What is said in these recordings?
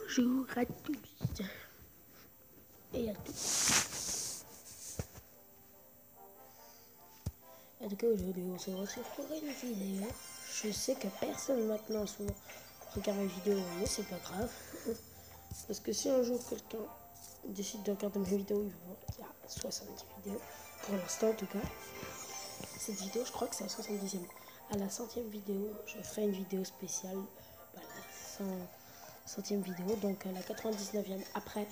Bonjour à tous et à tous. En tout cas, aujourd'hui, on se retrouve pour une vidéo. Je sais que personne maintenant en ce moment regarde mes vidéos, mais c'est pas grave. Parce que si un jour quelqu'un décide de regarder mes vidéos, il va voir qu'il y a 70 vidéos. Pour l'instant, en tout cas. Cette vidéo, je crois que c'est la 70e. À la 100e vidéo, je ferai une vidéo spéciale. La 100e vidéo, donc à la 99e après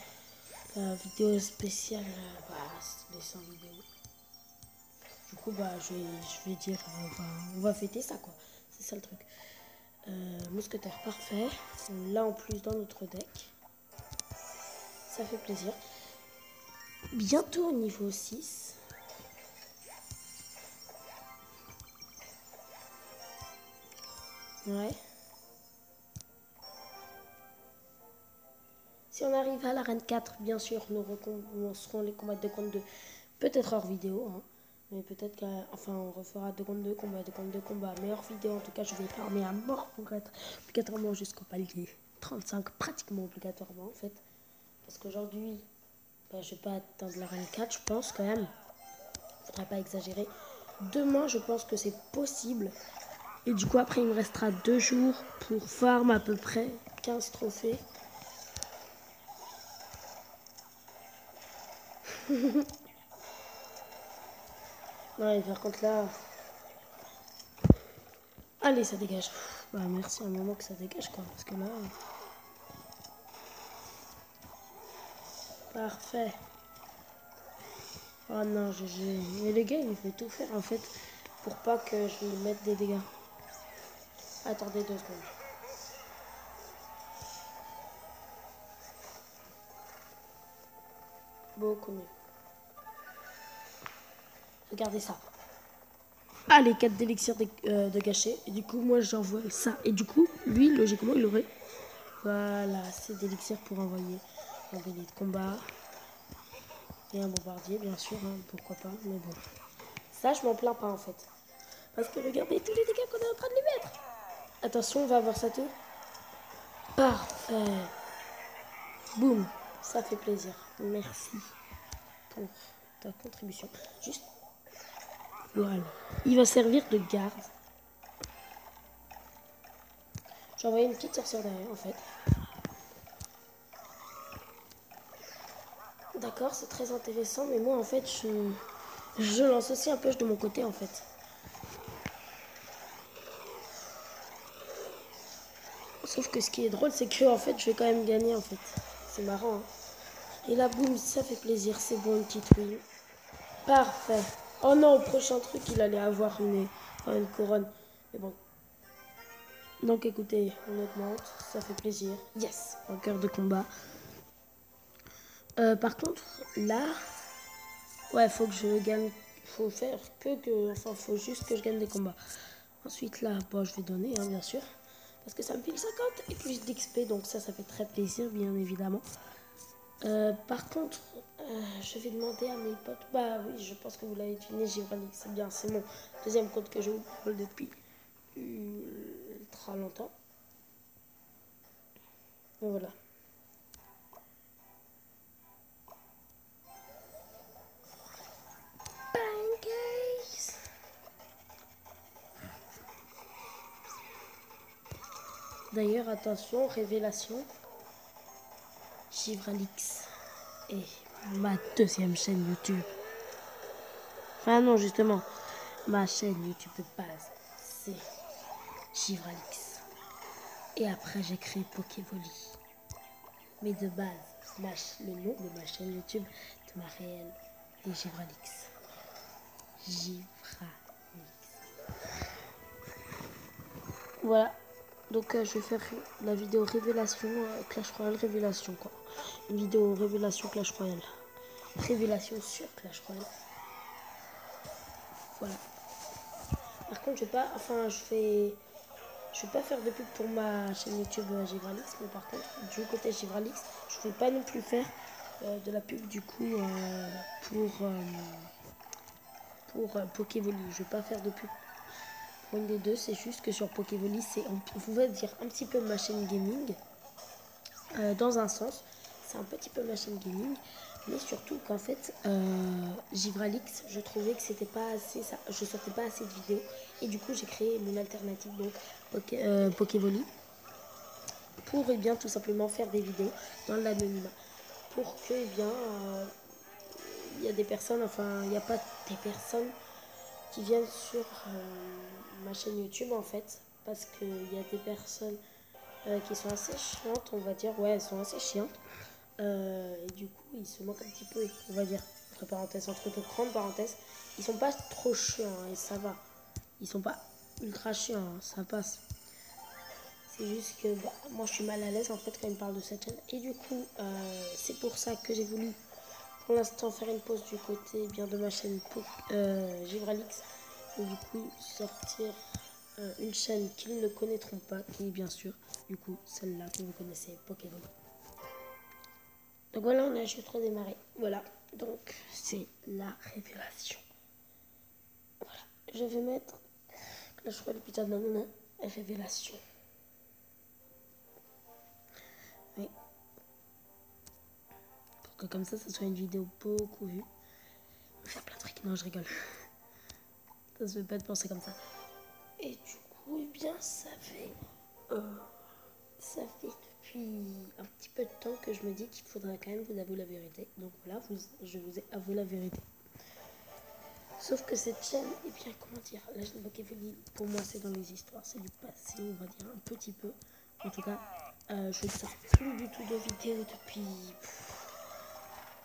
la vidéo spéciale, les 100 vidéos. Du coup, je vais dire, on va fêter ça, quoi. C'est ça le truc. Mousquetaire parfait. On l'a en plus dans notre deck. Ça fait plaisir. Bientôt au niveau 6. Ouais. Si on arrive à l'arène 4, bien sûr, nous recommencerons les combats de 2 contre 2. Peut-être hors vidéo, hein. Mais peut-être qu'enfin on refera 2 contre 2 combats, 2 contre 2 combats. Mais hors vidéo, en tout cas, je vais farmer à mort pour être obligatoirement jusqu'au palier 35, pratiquement obligatoirement en fait. Parce qu'aujourd'hui, je vais pas atteindre l'arène 4, je pense quand même. Faudrait pas exagérer. Demain, je pense que c'est possible. Et du coup, après, il me restera 2 jours pour farm à peu près 15 trophées. Ouais, par contre là... Allez, ça dégage. Bah merci à un moment que ça dégage, quoi. Parce que là... Parfait. Oh non, GG. Mais le gars, il fait tout faire, en fait, pour pas que je lui mette des dégâts. Attendez 2 secondes. Beaucoup mieux. Regardez ça. Allez, 4 d'élixir de gâcher. Et du coup, moi, j'envoie ça. Et du coup, lui, logiquement, il aurait... Voilà, c'est d'élixir pour envoyer un bélier de combat. Et un bombardier, bien sûr, hein, pourquoi pas. Mais bon. Ça, je m'en plains pas, en fait. Parce que regardez tous les dégâts qu'on est en train de lui mettre. Attention, on va avoir ça tout. Parfait. Boum. Ça fait plaisir. Merci pour ta contribution. Juste. Voilà. Il va servir de garde. J'ai envoyé une petite sorcière derrière, en fait. D'accord, c'est très intéressant. Mais moi, en fait, je lance aussi un peu de mon côté, en fait. Sauf que ce qui est drôle, c'est que en fait, je vais quand même gagner, en fait. C'est marrant, hein. Et là, boum, ça fait plaisir. C'est bon, une petite win. Parfait. Oh non, au prochain truc, il allait avoir une couronne. Mais bon. Donc écoutez, on augmente. Ça fait plaisir. Yes, un cœur de combat. Par contre, là... Ouais, faut que je gagne... Faut faire Enfin, faut juste que je gagne des combats. Ensuite, là, bon, je vais donner, hein, bien sûr. Parce que ça me file 50 et plus d'XP. Donc ça fait très plaisir, bien évidemment. Par contre, je vais demander à mes potes. Bah oui, je pense que vous l'avez deviné, Givralix, c'est bien, c'est mon deuxième compte que je joue depuis ultra longtemps. Donc voilà. Pancakes. D'ailleurs, attention, révélation. Givralix est ma deuxième chaîne YouTube. Enfin non, justement, ma chaîne YouTube de base, c'est Givralix. Et après, j'ai créé Pokévolley. Mais de base, le nom de ma chaîne YouTube, de ma réelle, est Givralix. Givralix. Voilà. Donc je vais faire la vidéo révélation Clash Royale révélation, quoi. Une vidéo révélation Clash Royale. Révélation sur Clash Royale. Voilà. Par contre, je vais pas faire de pub pour ma chaîne YouTube Givralix, mais par contre, du côté Givralix, je vais pas non plus faire de la pub du coup pour Pokévolley. Je vais pas faire de pub pour une des deux, c'est juste que sur Pokévolley, c'est, on va dire, un petit peu ma chaîne gaming. dans un sens, c'est un petit peu ma chaîne gaming, mais surtout qu'en fait, Givralix, je trouvais que c'était pas assez, je sortais pas assez de vidéos, et du coup j'ai créé mon alternative, donc Pokévolley, pour bien tout simplement faire des vidéos dans l'anonymat, pour que bien il y a des personnes, enfin il n'y a pas des personnes qui viennent sur ma chaîne YouTube en fait, parce qu'il y a des personnes qui sont assez chiantes, on va dire, ouais, elles sont assez chiantes. Et du coup, ils se moquent un petit peu, on va dire, entre parenthèses, entre de grandes parenthèses. Ils sont pas trop chiants, hein, et ça va. Ils sont pas ultra chiants, hein, ça passe. C'est juste que bah, moi, je suis mal à l'aise en fait quand ils me parlent de cette chaîne. Et du coup, c'est pour ça que j'ai voulu, pour l'instant, faire une pause du côté bien de ma chaîne Givralix. Et du coup, sortir une chaîne qu'ils ne connaîtront pas, qui est bien sûr, du coup, celle-là que vous connaissez, Pokémon. Donc voilà, on a juste redémarré. Voilà, donc c'est la révélation. Voilà, je vais mettre, là je crois le putain de nanana, révélation. Oui. Pour que comme ça soit une vidéo beaucoup vue. On va faire plein de trucs. Non, je rigole. Ça se fait pas de penser comme ça. Et du coup, eh bien, ça fait depuis un petit peu de temps que je me dis qu'il faudrait quand même vous avouer la vérité. Donc voilà, je vous ai avoué la vérité. Sauf que cette chaîne, eh bien, comment dire, la chaîne Pokévolley, pour moi, c'est dans les histoires, c'est du passé, on va dire, un petit peu. En tout cas, je ne sors plus du tout de vidéos depuis,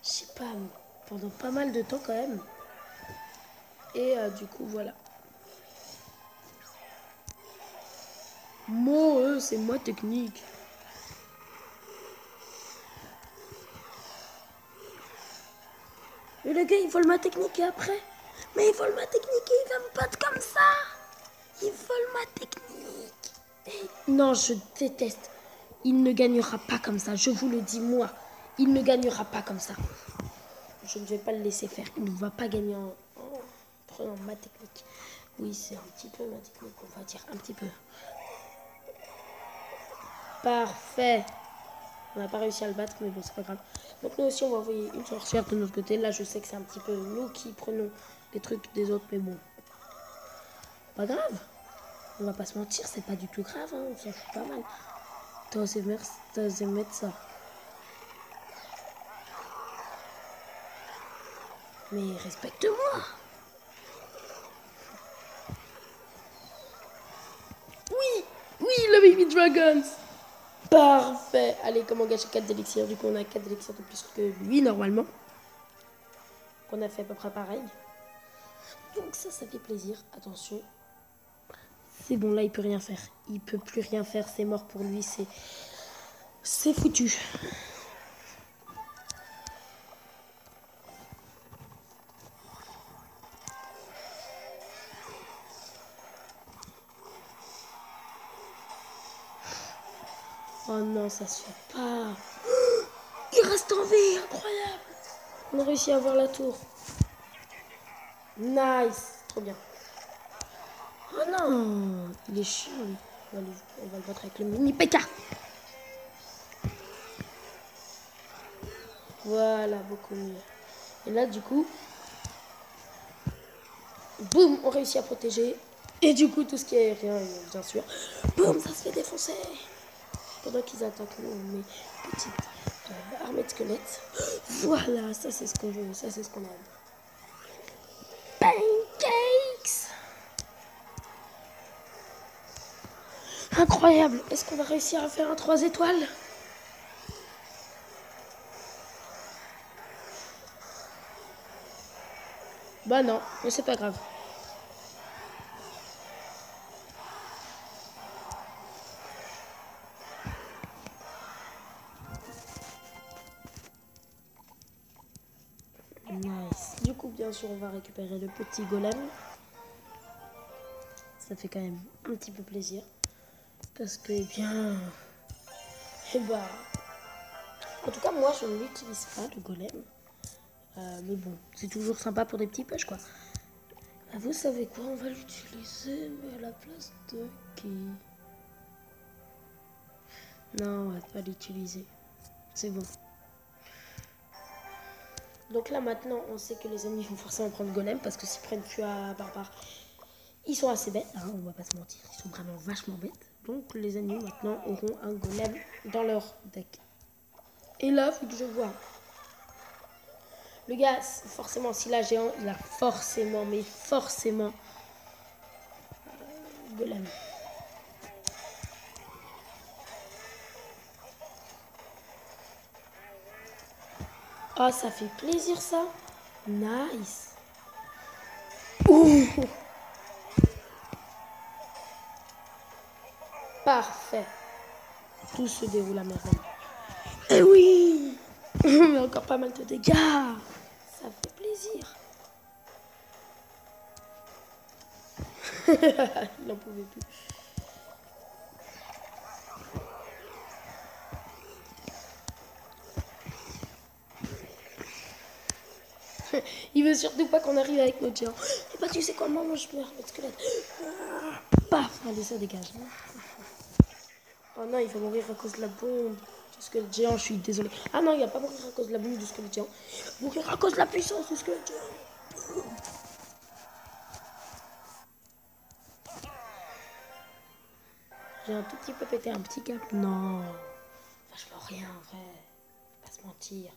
je sais pas, pendant pas mal de temps quand même. Et du coup, voilà. Moi, c'est moi technique. Et le gars, il vole ma technique et après, mais il vole ma technique et il va me battre comme ça. Il vole ma technique. Et non, je déteste. Il ne gagnera pas comme ça, je vous le dis moi. Il ne gagnera pas comme ça. Je ne vais pas le laisser faire. Il ne va pas gagner en prenant ma technique. Oui, c'est un petit peu ma technique, on va dire. Un petit peu. Parfait. On n'a pas réussi à le battre, mais bon, c'est pas grave. Donc nous aussi, on va envoyer une sorcière de notre côté. Là, je sais que c'est un petit peu nous qui prenons les trucs des autres, mais bon. Pas grave. On va pas se mentir, c'est pas du tout grave. Hein. On s'en fout pas mal. T'as osé mettre ça. Mais respecte-moi. Oui, oui, le Baby Dragons. Parfait. Allez, comment gâcher 4 d'élixirs? Du coup, on a 4 d'élixirs de plus que lui, normalement. On a fait à peu près pareil. Donc ça fait plaisir. Attention. C'est bon, là, il peut rien faire. Il peut plus rien faire. C'est mort pour lui. C'est foutu. Oh non, ça se fait pas. Il reste en vie. Incroyable. On a réussi à avoir la tour. Nice. Trop bien. Oh non. Il est chiant, lui. On va le battre avec le mini PK. Voilà, beaucoup mieux. Et là, du coup, boum, on réussit à protéger. Et du coup, tout ce qui est aérien, bien sûr, boum, ça se fait défoncer. Pendant qu'ils attaquent mes petites armées de squelettes. Voilà, ça c'est ce qu'on veut, ça c'est ce qu'on aime. Pancakes! Incroyable! Est-ce qu'on va réussir à faire un 3 étoiles? Bah non, mais c'est pas grave. Nice. Du coup, bien sûr, on va récupérer le petit golem. Ça fait quand même un petit peu plaisir. Parce que, eh bien... Eh bah... En tout cas, moi, je ne l'utilise pas, le golem. Mais bon, c'est toujours sympa pour des petits push, quoi. Vous savez quoi? On va l'utiliser, mais à la place de qui? Non, on va pas l'utiliser. C'est bon. Donc là maintenant on sait que les ennemis vont forcément prendre golem parce que s'ils prennent tuer à barbare, ils sont assez bêtes, hein, on va pas se mentir, ils sont vraiment vachement bêtes. Donc les ennemis maintenant auront un golem dans leur deck. Et là, faut que je vois. Le gars, forcément, s'il a géant, il a forcément, mais forcément, golem. Oh, ça fait plaisir ça. Nice. Ouh. Parfait. Tout se déroule à merveille. Eh oui. Mais encore pas mal de dégâts. Ça fait plaisir. Il n'en pouvait plus. Il veut surtout pas qu'on arrive avec notre géant. Et bah tu sais quoi, moi je meurs, notre squelette. Paf, allez ça dégage. Oh non, il va mourir à cause de la bombe du squelette géant, je suis désolé. Ah non, il va pas mourir à cause de la bombe du squelette géant. Il va mourir à cause de la puissance du squelette géant. J'ai un tout petit peu pété un petit cap. Non, vachement rien en vrai. Faut pas se mentir.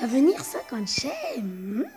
À venir 50 chaînes.